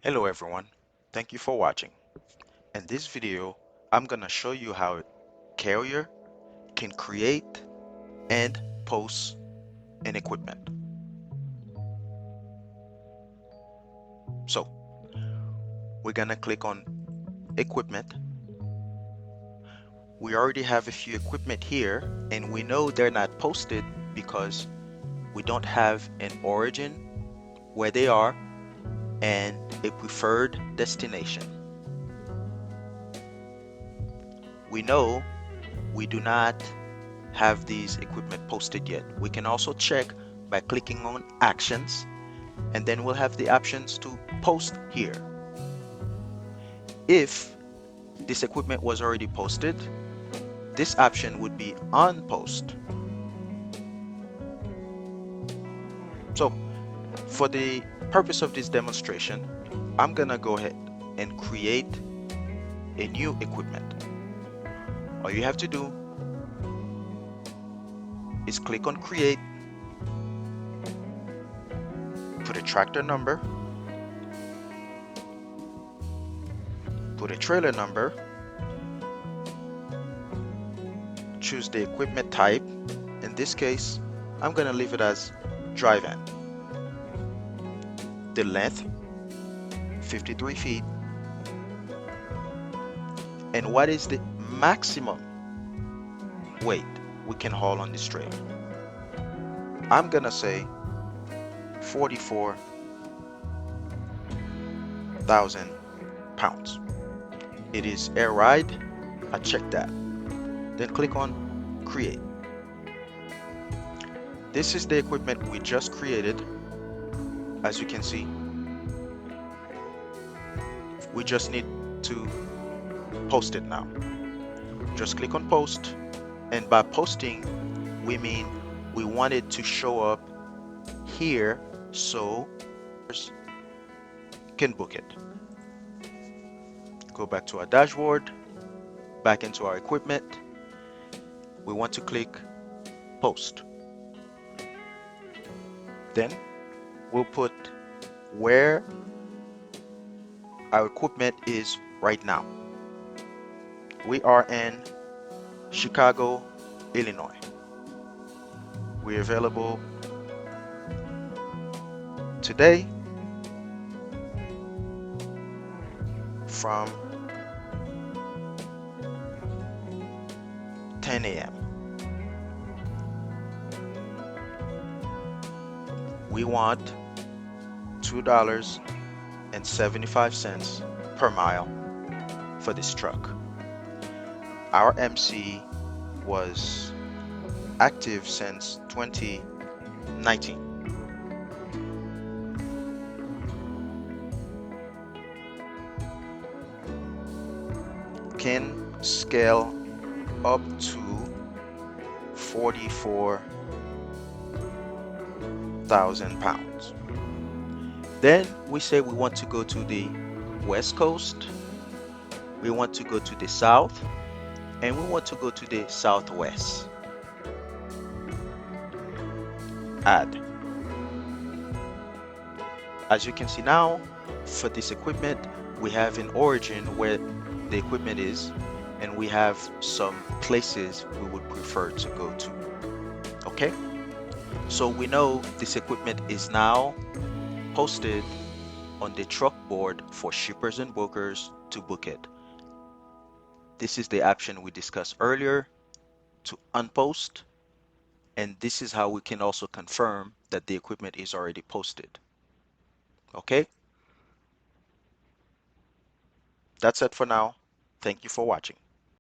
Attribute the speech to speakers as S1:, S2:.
S1: Hello everyone, thank you for watching. In this video, I'm gonna show you how Carrier can create and post an equipment. So we're gonna click on equipment. We already have a few equipment here and we know they're not posted because we don't have an origin where they are and a preferred destination. We know we do not have these equipment posted yet. We can also check by clicking on actions, and then we'll have the options to post here. If this equipment was already posted, this option would be on post. So for the purpose of this demonstration, I'm gonna go ahead and create a new equipment. All you have to do is click on create, put a tractor number, put a trailer number, choose the equipment type. In this case, I'm gonna leave it as dry van. The length, 53 feet. And what is the maximum weight we can haul on this trailer? I'm gonna say 44,000 pounds. It is air ride. I check that. Then click on create. This is the equipment we just created. As you can see, we just need to post it now. Just click on post, and by posting we mean we want it to show up here so can book it. Go back to our dashboard, back into our equipment. We want to click post. Then we'll put where our equipment is right now. We are in Chicago, Illinois. We're available today from 10 a.m. We want $2.75 per mile for this truck. Our MC was active since 2019. Can scale up to 44,000 pounds. Then we say we want to go to the West Coast, we want to go to the South, and we want to go to the Southwest. Add. As you can see now, for this equipment, we have an origin where the equipment is, and we have some places we would prefer to go to. Okay? So we know this equipment is now posted on the truck board for shippers and brokers to book it. This is the option we discussed earlier to unpost, and this is how we can also confirm that the equipment is already posted. Okay? That's it for now. Thank you for watching.